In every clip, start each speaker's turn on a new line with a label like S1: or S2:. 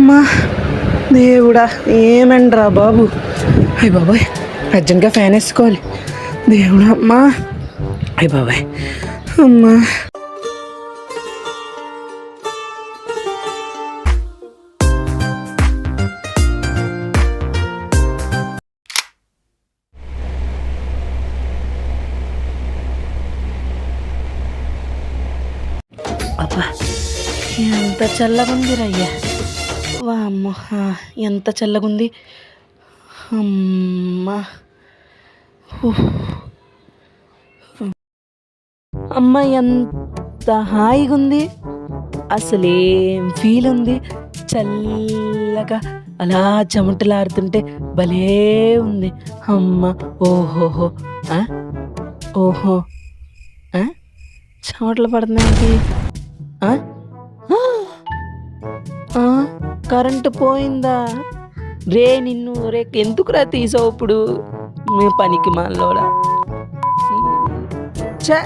S1: అమ్మా దేవుడా, ఏమండ్రా బాబు. అయ్య బాబాయ్, అర్జెంట్గా ఫ్యాన్ వేసుకోవాలి. దేవుడా అమ్మా, అయ్య బాబాయ్, అమ్మా. అబ్బా, ఎంత చల్లగుంది రయ్యా. వామ్మో, ఎంత చల్లగుంది. అమ్మా, అమ్మ ఎంత హాయిగా ఉంది. అసలేం ఫీల్ ఉంది. చల్లగా అలా చెమటలాడుతుంటే భలే ఉంది. అమ్మ, ఓహోహో, ఓహో, చెమటలు పడుతున్నాయి. కరెంటు పోయిందా రే? నిన్ను రే ఎందుకురా తీసావు ఇప్పుడు? మీ పనికి మాలోడా. చ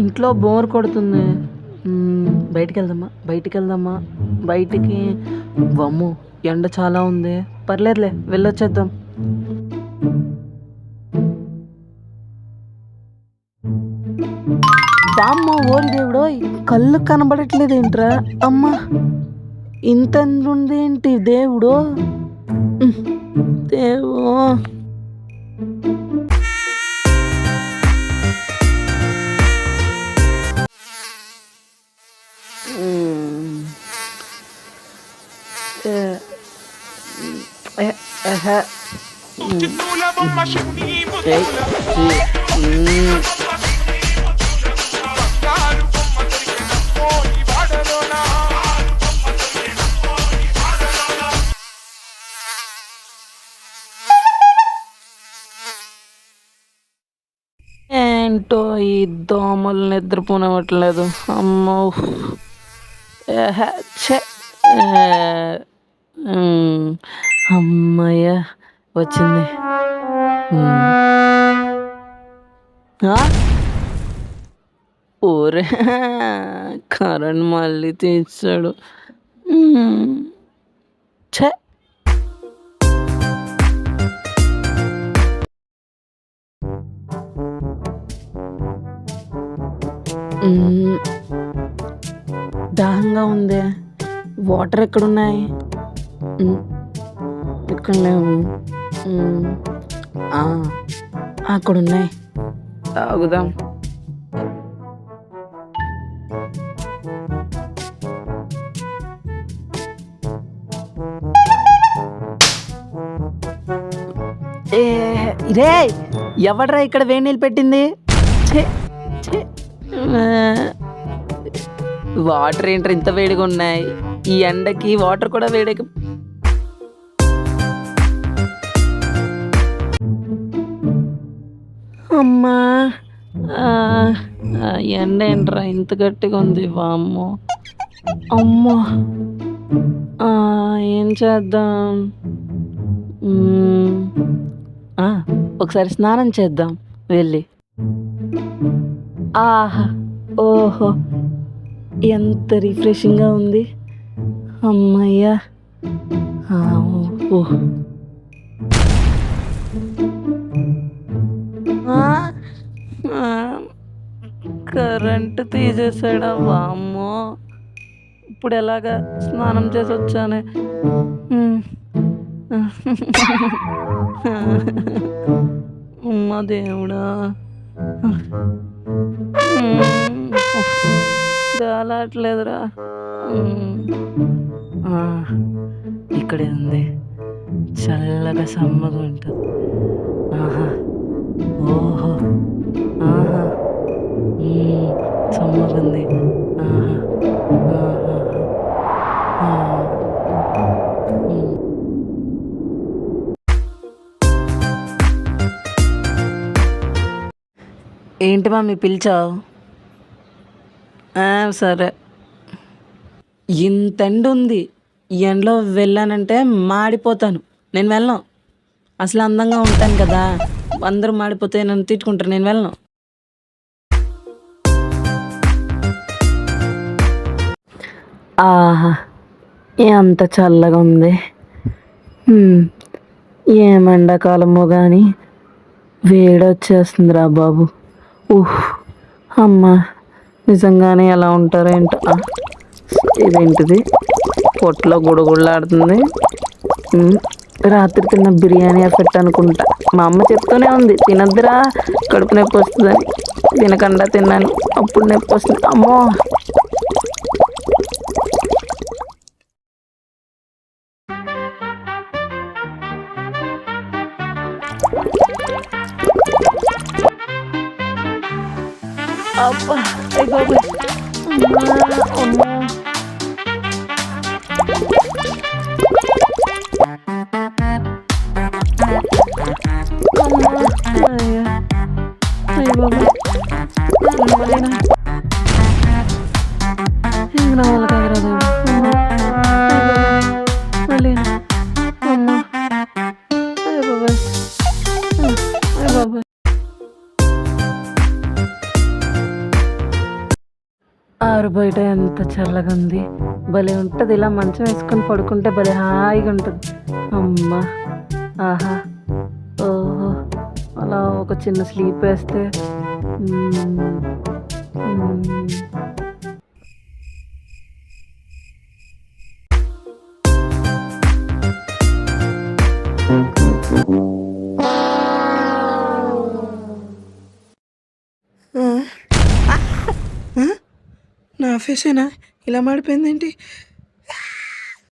S1: ఇంట్లో బోర్ కొడుతుంది. బయటికి వెళ్దామా. బయటికి వమ్ము, ఎండ చాలా ఉంది. పర్లేదులే, వెళ్ళొచ్చేద్దాం. బామ్మ, ఓరి దేవుడో, కళ్ళు కనబడట్లేదు ఏంట్రా? అమ్మా, ఇంత ఉంది ఏంటి దేవుడు? దేవు, ఏంటో ఈ దోమలు నిద్రపోనివ్వట్లేదు. అమ్మో, అమ్మయ్య వచ్చింది. ఓరే, కరెంట్ మళ్ళీ తీసాడు. ఛే, దాహంగా ఉంది. వాటర్ ఎక్కడున్నాయి? ఇక్కడ లేవు. అక్కడున్నాయి, తాగుదాం. రే, ఎవడ్రా ఇక్కడ వేడి నీళ్ళు పెట్టింది? వాటర్ ఏంట్రా ఇంత వేడిగా ఉన్నాయి? ఈ ఎండకి వాటర్ కూడా వేడిగా. అమ్మా, ఎండ ఏంట్రా ఇంత గట్టిగా ఉంది? వామ్మో, అమ్మో, ఏం చేద్దాం? ఒకసారి స్నానం చేద్దాం వెళ్ళి. ఆహా, ఓహో, ఎంత రిఫ్రెషింగ్గా ఉంది. అమ్మయ్యా. కరెంటు తీసేసాడా? వామ్మో, ఇప్పుడు ఎలాగా స్నానం చేసి వచ్చానే. అమ్మా దేవుడా, గాలట్లేదురా. ఇక్కడే ఉంది, చల్లగా సమ్మగా ఉంటుంది. ఆహా, ఓహో, ఆహా, సమ్మగా ఉంది. ఆహా, ఏంటి మమ్మీ పిలిచావు? సరే. ఇంత ఎండ ఉంది, ఈ ఎండలో వెళ్ళానంటే మాడిపోతాను. నేను వెళ్ళను. అసలు అందంగా ఉంటాను కదా, అందరూ మాడిపోతే నన్ను తిట్టుకుంటారు, నేను వెళ్ళను. ఆహా! ఎంత చల్లగా ఉంది. ఏం ఎండాకాలమో కానీ వేడొచ్చేస్తుందిరా బాబు. అమ్మా! నిజంగానే ఎలా ఉంటారో ఏంటో. ఇదేంటిది పొట్టలో గుడగుడలాడుతుంది. రాత్రి తిన్న బిర్యానీ ఎఫెక్ట్ అనుకుంటా. మా అమ్మ చెప్తూనే ఉంది, తినద్దురా కడుపు నొప్పి వస్తుందని. తినకుండా తిన్నాను, అప్పుడు నొప్పి వస్తుంది. అమ్మో! అబ్బా! అయ్య బాబోయ్! అమ్మా! అమ్మా! అయ్యో! అయ్య బాబోయ్! మళ్ళీనా ఇంక నా వల్ల కాదురా దేవుడా! మళ్ళీనా అమ్మా! అయ్య బాబోయ్! అయ్య బాబోయ్! ఆరు బయట ఎంత చల్లగా ఉంది. భలే ఉంటుంది. ఇలా మంచం వేసుకొని పడుకుంటే భలే హాయిగా ఉంటుంది. అమ్మా! ఆహా! ఓహో! అలా ఒక చిన్న స్లీప్ వేస్తే నా ఫేసేనా ఇలా మాడిపోయిందేంటి?